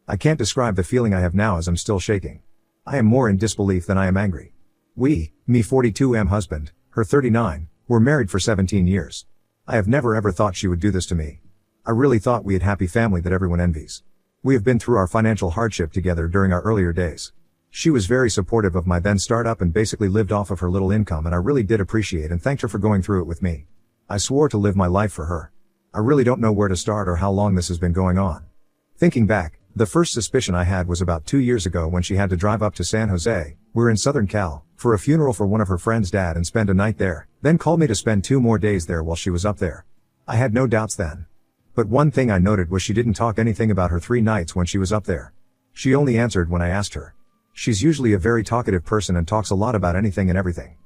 I can't describe the feeling I have now as I'm still shaking. I am more in disbelief than I am angry. Me 42 am husband, her 39, were married for 17 years. I have never ever thought she would do this to me. I really thought we had happy family that everyone envies. We have been through our financial hardship together during our earlier days. She was very supportive of my then startup and basically lived off of her little income, and I really did appreciate and thanked her for going through it with me. I swore to live my life for her. I really don't know where to start or how long this has been going on. Thinking back, the first suspicion I had was about 2 years ago when she had to drive up to San Jose, we're in Southern Cal, for a funeral for one of her friend's dad and spend a night there, then called me to spend 2 more days there while she was up there. I had no doubts then. But one thing I noted was she didn't talk anything about her 3 nights when she was up there. She only answered when I asked her. She's usually a very talkative person and talks a lot about anything and everything.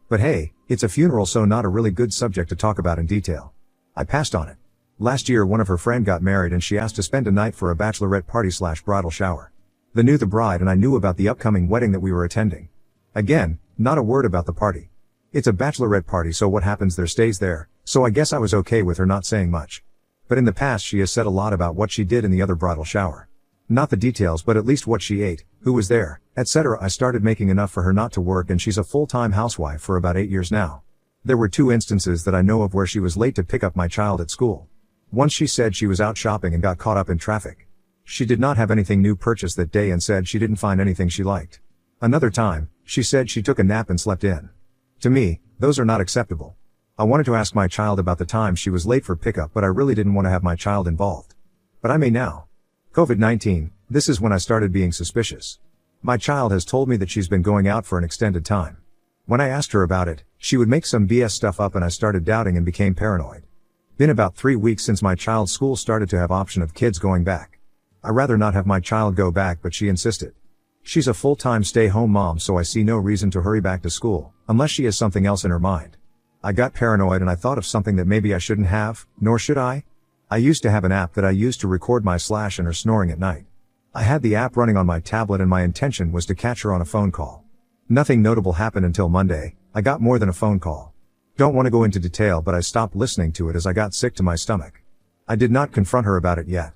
But hey, it's a funeral, so not a really good subject to talk about in detail. I passed on it. Last year one of her friend got married and she asked to spend a night for a bachelorette party / bridal shower. They knew the bride and I knew about the upcoming wedding that we were attending. Again, not a word about the party. It's a bachelorette party, so what happens there stays there, so I guess I was okay with her not saying much. But in the past she has said a lot about what she did in the other bridal shower. Not the details, but at least what she ate, who was there, etc. I started making enough for her not to work, and she's a full-time housewife for about 8 years now. There were 2 instances that I know of where she was late to pick up my child at school. Once she said she was out shopping and got caught up in traffic. She did not have anything new purchased that day and said she didn't find anything she liked. Another time, she said she took a nap and slept in. To me, those are not acceptable. I wanted to ask my child about the time she was late for pickup, but I really didn't want to have my child involved. But I may now. COVID-19, this is when I started being suspicious. My child has told me that she's been going out for an extended time. When I asked her about it, she would make some BS stuff up and I started doubting and became paranoid. Been about 3 weeks since my child's school started to have option of kids going back. I'd rather not have my child go back, but she insisted. She's a full-time stay-home mom, so I see no reason to hurry back to school, unless she has something else in her mind. I got paranoid and I thought of something that maybe I shouldn't have, nor should I. I used to have an app that I used to record my / and her snoring at night. I had the app running on my tablet and my intention was to catch her on a phone call. Nothing notable happened until Monday. I got more than a phone call. Don't want to go into detail, but I stopped listening to it as I got sick to my stomach. I did not confront her about it yet.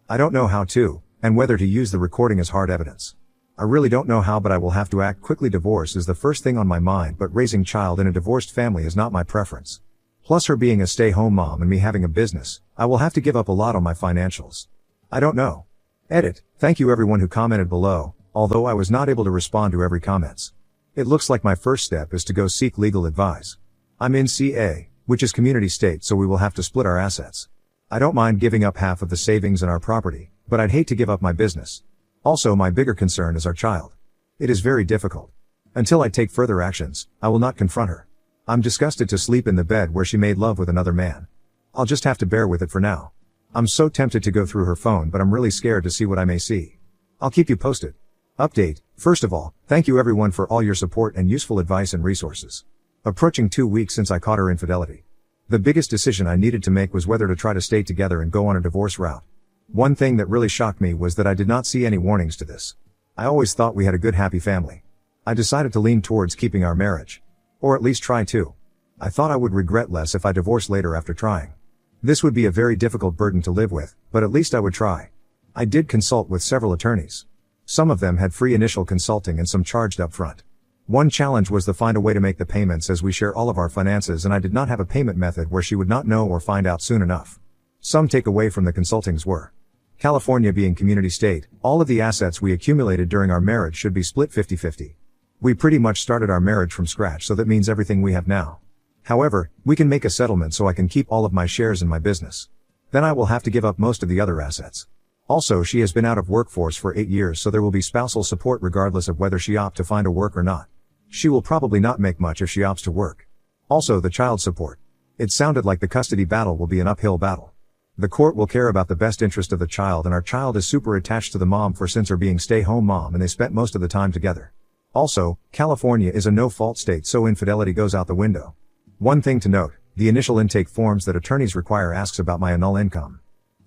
I don't know how to, and whether to use the recording as hard evidence. I really don't know how, but I will have to act quickly. Divorce is the first thing on my mind, but raising child in a divorced family is not my preference. Plus her being a stay-home mom and me having a business, I will have to give up a lot on my financials. I don't know. Edit. Thank you everyone who commented below, although I was not able to respond to every comments. It looks like my first step is to go seek legal advice. I'm in CA, which is community state, so we will have to split our assets. I don't mind giving up half of the savings and our property, but I'd hate to give up my business. Also, my bigger concern is our child. It is very difficult. Until I take further actions, I will not confront her. I'm disgusted to sleep in the bed where she made love with another man. I'll just have to bear with it for now. I'm so tempted to go through her phone, but I'm really scared to see what I may see. I'll keep you posted. Update. First of all, thank you everyone for all your support and useful advice and resources. Approaching 2 weeks since I caught her infidelity. The biggest decision I needed to make was whether to try to stay together and go on a divorce route. One thing that really shocked me was that I did not see any warnings to this. I always thought we had a good happy family. I decided to lean towards keeping our marriage. Or at least try to. I thought I would regret less if I divorced later after trying. This would be a very difficult burden to live with, but at least I would try. I did consult with several attorneys. Some of them had free initial consulting and some charged up front. One challenge was to find a way to make the payments, as we share all of our finances and I did not have a payment method where she would not know or find out soon enough. Some takeaway from the consultings were: California being community state, all of the assets we accumulated during our marriage should be split 50-50. We pretty much started our marriage from scratch, so that means everything we have now. However, we can make a settlement so I can keep all of my shares in my business. Then I will have to give up most of the other assets. Also, she has been out of workforce for 8 years, so there will be spousal support regardless of whether she opts to find a work or not. She will probably not make much if she opts to work. Also, the child support. It sounded like the custody battle will be an uphill battle. The court will care about the best interest of the child, and our child is super attached to the mom since her being stay-home mom and they spent most of the time together. Also, California is a no-fault state, so infidelity goes out the window. One thing to note, the initial intake forms that attorneys require asks about my annual income.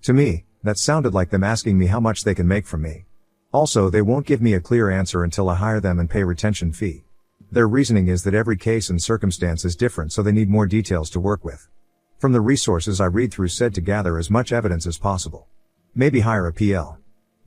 To me, that sounded like them asking me how much they can make from me. Also, they won't give me a clear answer until I hire them and pay retention fee. Their reasoning is that every case and circumstance is different, so they need more details to work with. From the resources I read through said to gather as much evidence as possible. Maybe hire a PL.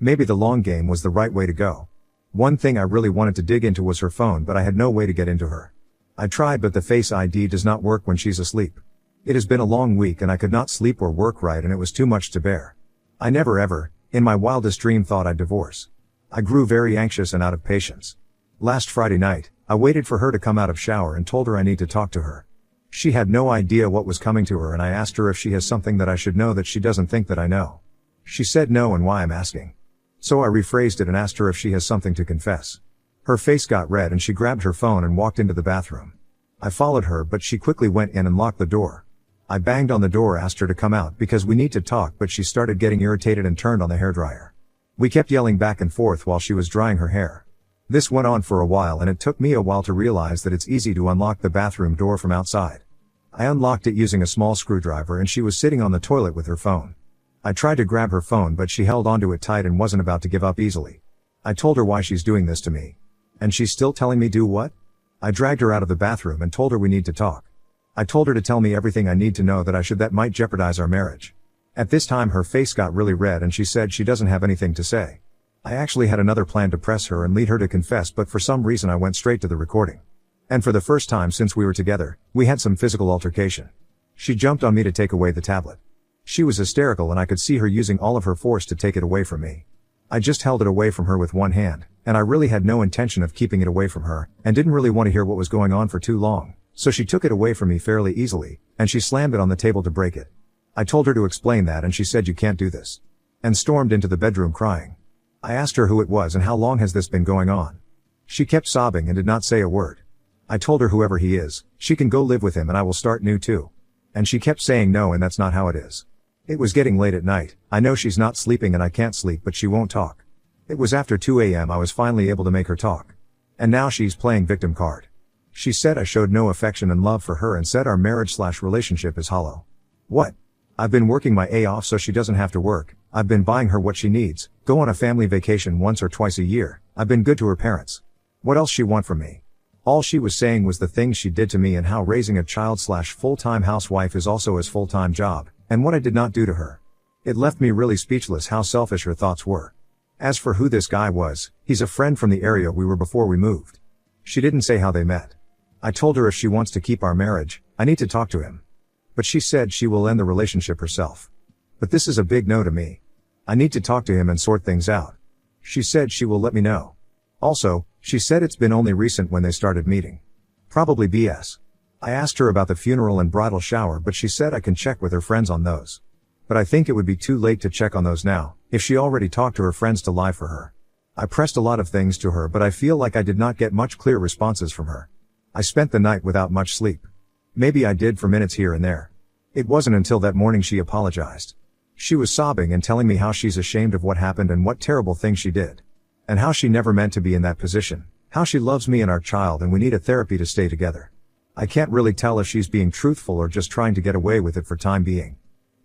Maybe the long game was the right way to go. One thing I really wanted to dig into was her phone, but I had no way to get into her. I tried, but the Face ID does not work when she's asleep. It has been a long week and I could not sleep or work right, and it was too much to bear. I never ever, in my wildest dream, thought I'd divorce. I grew very anxious and out of patience. Last Friday night, I waited for her to come out of shower and told her I need to talk to her. She had no idea what was coming to her, and I asked her if she has something that I should know that she doesn't think that I know. She said no, and why I'm asking. So I rephrased it and asked her if she has something to confess. Her face got red and she grabbed her phone and walked into the bathroom. I followed her, but she quickly went in and locked the door. I banged on the door, asked her to come out because we need to talk, but she started getting irritated and turned on the hairdryer. We kept yelling back and forth while she was drying her hair. This went on for a while, and it took me a while to realize that it's easy to unlock the bathroom door from outside. I unlocked it using a small screwdriver, and she was sitting on the toilet with her phone. I tried to grab her phone, but she held onto it tight and wasn't about to give up easily. I told her why she's doing this to me. And she's still telling me do what? I dragged her out of the bathroom and told her we need to talk. I told her to tell me everything I need to know that might jeopardize our marriage. At this time her face got really red and she said she doesn't have anything to say. I actually had another plan to press her and lead her to confess, but for some reason I went straight to the recording. And for the first time since we were together, we had some physical altercation. She jumped on me to take away the tablet. She was hysterical and I could see her using all of her force to take it away from me. I just held it away from her with one hand, and I really had no intention of keeping it away from her, and didn't really want to hear what was going on for too long, so she took it away from me fairly easily, and she slammed it on the table to break it. I told her to explain that, and she said you can't do this, and stormed into the bedroom crying. I asked her who it was and how long has this been going on. She kept sobbing and did not say a word. I told her whoever he is, she can go live with him and I will start new too. And she kept saying no, and that's not how it is. It was getting late at night. I know she's not sleeping and I can't sleep, but she won't talk. It was after 2 a.m. I was finally able to make her talk. And now she's playing victim card. She said I showed no affection and love for her and said our marriage/relationship is hollow. What? I've been working my A off so she doesn't have to work. I've been buying her what she needs, go on a family vacation once or twice a year. I've been good to her parents. What else she want from me? All she was saying was the things she did to me and how raising a child/full-time housewife is also his full-time job, and what I did not do to her. It left me really speechless how selfish her thoughts were. As for who this guy was, he's a friend from the area we were before we moved. She didn't say how they met. I told her if she wants to keep our marriage, I need to talk to him. But she said she will end the relationship herself. But this is a big no to me. I need to talk to him and sort things out. She said she will let me know. Also, she said it's been only recent when they started meeting. Probably BS. I asked her about the funeral and bridal shower, but she said I can check with her friends on those. But I think it would be too late to check on those now, if she already talked to her friends to lie for her. I pressed a lot of things to her, but I feel like I did not get much clear responses from her. I spent the night without much sleep. Maybe I did for minutes here and there. It wasn't until that morning she apologized. She was sobbing and telling me how she's ashamed of what happened and what terrible things she did. And how she never meant to be in that position. How she loves me and our child and we need a therapy to stay together. I can't really tell if she's being truthful or just trying to get away with it for time being.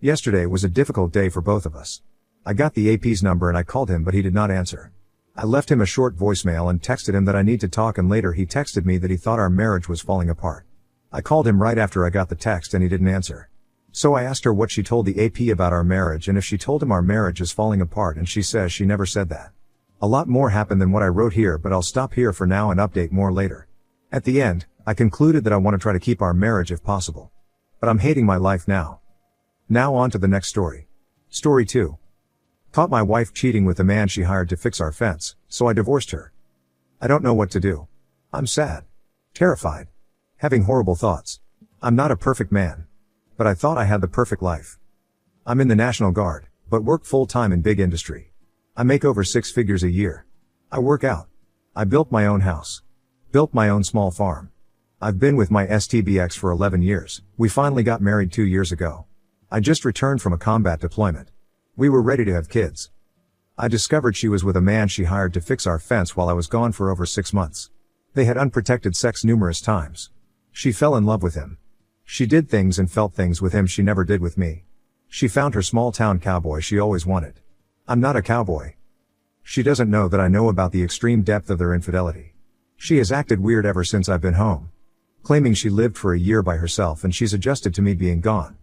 Yesterday was a difficult day for both of us. I got the AP's number and I called him, but he did not answer. I left him a short voicemail and texted him that I need to talk, and later he texted me that he thought our marriage was falling apart. I called him right after I got the text and he didn't answer. So I asked her what she told the AP about our marriage and if she told him our marriage is falling apart, and she says she never said that. A lot more happened than what I wrote here, but I'll stop here for now and update more later. At the end, I concluded that I want to try to keep our marriage if possible. But I'm hating my life now. Now on to the next story. Story 2. Caught my wife cheating with the man she hired to fix our fence, so I divorced her. I don't know what to do. I'm sad. Terrified. Having horrible thoughts. I'm not a perfect man. But I thought I had the perfect life. I'm in the National Guard, but work full-time in big industry. I make over 6 figures a year. I work out. I built my own house. Built my own small farm. I've been with my STBX for 11 years. We finally got married 2 years ago. I just returned from a combat deployment. We were ready to have kids. I discovered she was with a man she hired to fix our fence while I was gone for over 6 months. They had unprotected sex numerous times. She fell in love with him. She did things and felt things with him she never did with me. She found her small-town cowboy she always wanted. I'm not a cowboy. She doesn't know that I know about the extreme depth of their infidelity. She has acted weird ever since I've been home. Claiming she lived for a year by herself and she's adjusted to me being gone.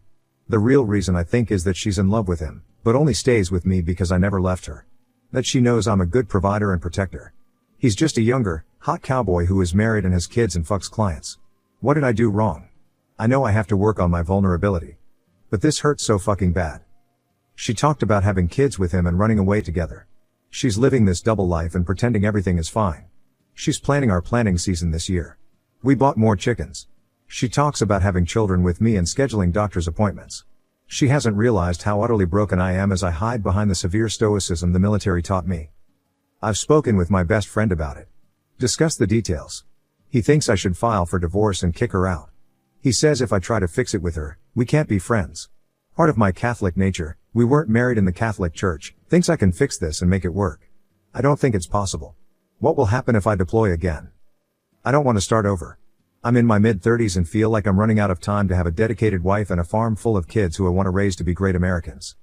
The real reason I think is that she's in love with him, but only stays with me because I never left her. That she knows I'm a good provider and protector. He's just a younger, hot cowboy who is married and has kids and fucks clients. What did I do wrong? I know I have to work on my vulnerability. But this hurts so fucking bad. She talked about having kids with him and running away together. She's living this double life and pretending everything is fine. She's planning our planning season this year. We bought more chickens. She talks about having children with me and scheduling doctor's appointments. She hasn't realized how utterly broken I am as I hide behind the severe stoicism the military taught me. I've spoken with my best friend about it. Discussed the details. He thinks I should file for divorce and kick her out. He says if I try to fix it with her, we can't be friends. Part of my Catholic nature, we weren't married in the Catholic Church, thinks I can fix this and make it work. I don't think it's possible. What will happen if I deploy again? I don't want to start over. I'm in my mid-30s and feel like I'm running out of time to have a dedicated wife and a farm full of kids who I want to raise to be great Americans.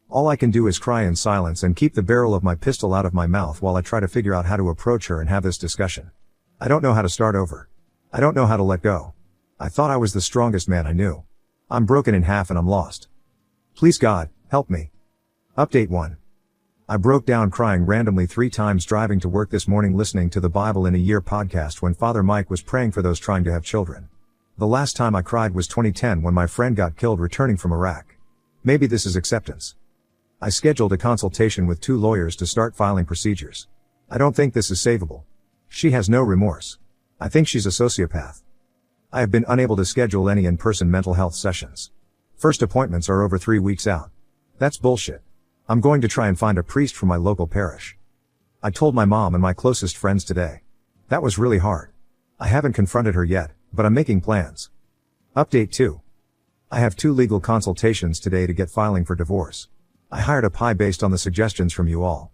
All I can do is cry in silence and keep the barrel of my pistol out of my mouth while I try to figure out how to approach her and have this discussion. I don't know how to start over. I don't know how to let go. I thought I was the strongest man I knew. I'm broken in half and I'm lost. Please God, help me. Update 1. I broke down crying randomly 3 times driving to work this morning listening to the Bible in a Year podcast when Father Mike was praying for those trying to have children. The last time I cried was 2010 when my friend got killed returning from Iraq. Maybe this is acceptance. I scheduled a consultation with 2 lawyers to start filing procedures. I don't think this is savable. She has no remorse. I think she's a sociopath. I have been unable to schedule any in-person mental health sessions. First appointments are over 3 weeks out. That's bullshit. I'm going to try and find a priest from my local parish. I told my mom and my closest friends today. That was really hard. I haven't confronted her yet, but I'm making plans. Update 2. I have 2 legal consultations today to get filing for divorce. I hired a PI based on the suggestions from you all.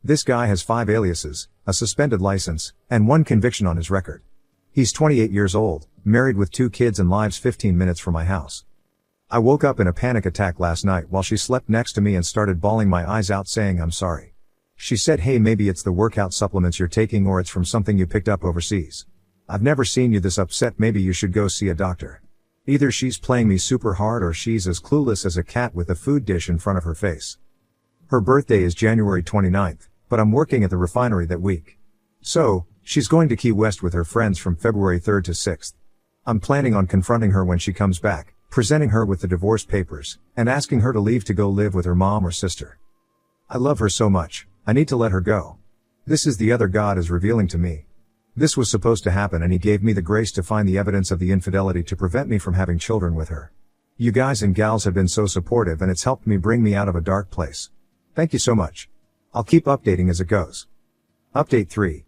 This guy has 5 aliases, a suspended license, and 1 conviction on his record. He's 28 years old, married with 2 kids and lives 15 minutes from my house. I woke up in a panic attack last night while she slept next to me and started bawling my eyes out saying I'm sorry. She said hey maybe it's the workout supplements you're taking or it's from something you picked up overseas. I've never seen you this upset, maybe you should go see a doctor. Either she's playing me super hard or she's as clueless as a cat with a food dish in front of her face. Her birthday is January 29th, but I'm working at the refinery that week. So, she's going to Key West with her friends from February 3rd to 6th. I'm planning on confronting her when she comes back, presenting her with the divorce papers, and asking her to leave to go live with her mom or sister. I love her so much, I need to let her go. This is the other God is revealing to me. This was supposed to happen and he gave me the grace to find the evidence of the infidelity to prevent me from having children with her. You guys and gals have been so supportive and it's helped me bring me out of a dark place. Thank you so much. I'll keep updating as it goes. Update 3.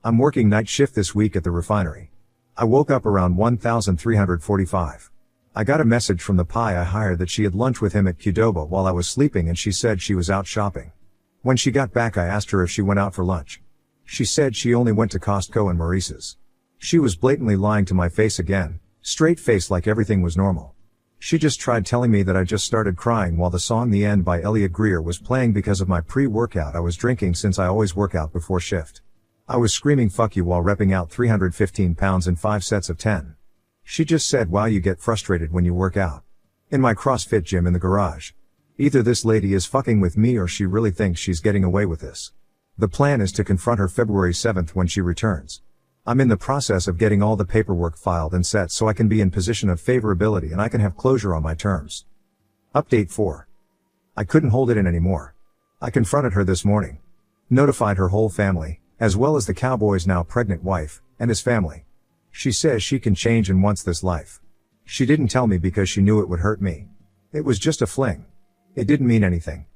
I'm working night shift this week at the refinery. I woke up around 1345. I got a message from the PI I hired that she had lunch with him at Qdoba while I was sleeping and she said she was out shopping. When she got back I asked her if she went out for lunch. She said she only went to Costco and Maurice's. She was blatantly lying to my face again, straight face like everything was normal. She just tried telling me that I just started crying while the song The End by Elliot Greer was playing because of my pre-workout I was drinking since I always work out before shift. I was screaming fuck you while repping out 315 pounds in 5 sets of 10. She just said wow you get frustrated when you work out. In my CrossFit gym in the garage. Either this lady is fucking with me or she really thinks she's getting away with this. The plan is to confront her February 7th when she returns. I'm in the process of getting all the paperwork filed and set so I can be in position of favorability and I can have closure on my terms. Update 4. I couldn't hold it in anymore. I confronted her this morning. Notified her whole family, as well as the cowboy's now pregnant wife, and his family. She says she can change and wants this life. She didn't tell me because she knew it would hurt me. It was just a fling. It didn't mean anything.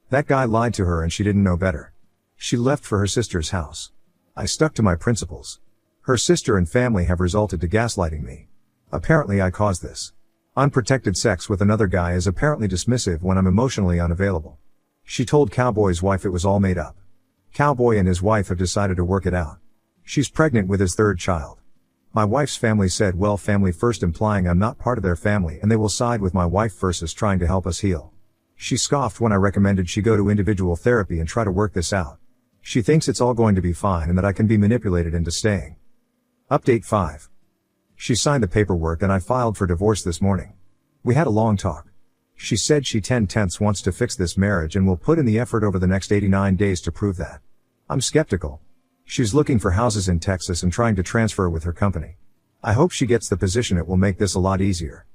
That guy lied to her and she didn't know better. She left for her sister's house. I stuck to my principles. Her sister and family have resulted to gaslighting me. Apparently I caused this. Unprotected sex with another guy is apparently dismissive when I'm emotionally unavailable. She told Cowboy's wife it was all made up. Cowboy and his wife have decided to work it out. She's pregnant with his 3rd child. My wife's family said well family first, implying I'm not part of their family and they will side with my wife versus trying to help us heal. She scoffed when I recommended she go to individual therapy and try to work this out. She thinks it's all going to be fine and that I can be manipulated into staying. Update 5. She signed the paperwork and I filed for divorce this morning. We had a long talk. She said she 10/10 wants to fix this marriage and will put in the effort over the next 89 days to prove that. I'm skeptical. She's looking for houses in Texas and trying to transfer with her company. I hope she gets the position. It will make this a lot easier.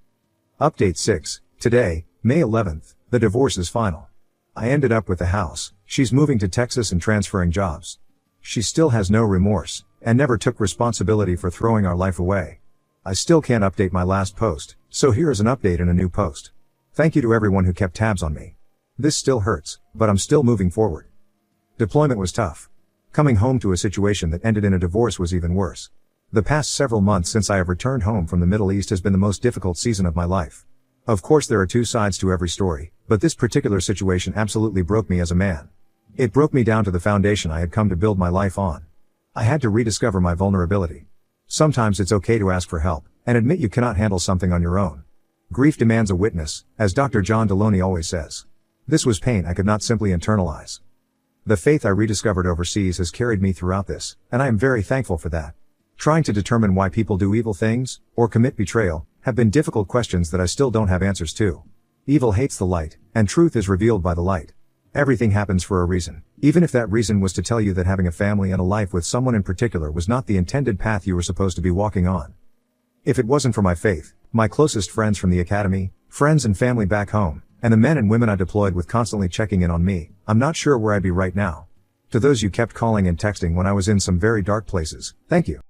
Update 6. Today, May 11th, the divorce is final. I ended up with the house. She's moving to Texas and transferring jobs. She still has no remorse, and never took responsibility for throwing our life away. I still can't update my last post, so here is an update in a new post. Thank you to everyone who kept tabs on me. This still hurts, but I'm still moving forward. Deployment was tough. Coming home to a situation that ended in a divorce was even worse. The past several months since I have returned home from the Middle East has been the most difficult season of my life. Of course there are two sides to every story, but this particular situation absolutely broke me as a man. It broke me down to the foundation I had come to build my life on. I had to rediscover my vulnerability. Sometimes it's okay to ask for help, and admit you cannot handle something on your own. Grief demands a witness, as Dr. John Deloney always says. This was pain I could not simply internalize. The faith I rediscovered overseas has carried me throughout this, and I am very thankful for that. Trying to determine why people do evil things, or commit betrayal, have been difficult questions that I still don't have answers to. Evil hates the light, and truth is revealed by the light. Everything happens for a reason, even if that reason was to tell you that having a family and a life with someone in particular was not the intended path you were supposed to be walking on. If it wasn't for my faith, my closest friends from the academy, friends and family back home, and the men and women I deployed with constantly checking in on me, I'm not sure where I'd be right now. To those you kept calling and texting when I was in some very dark places, thank you.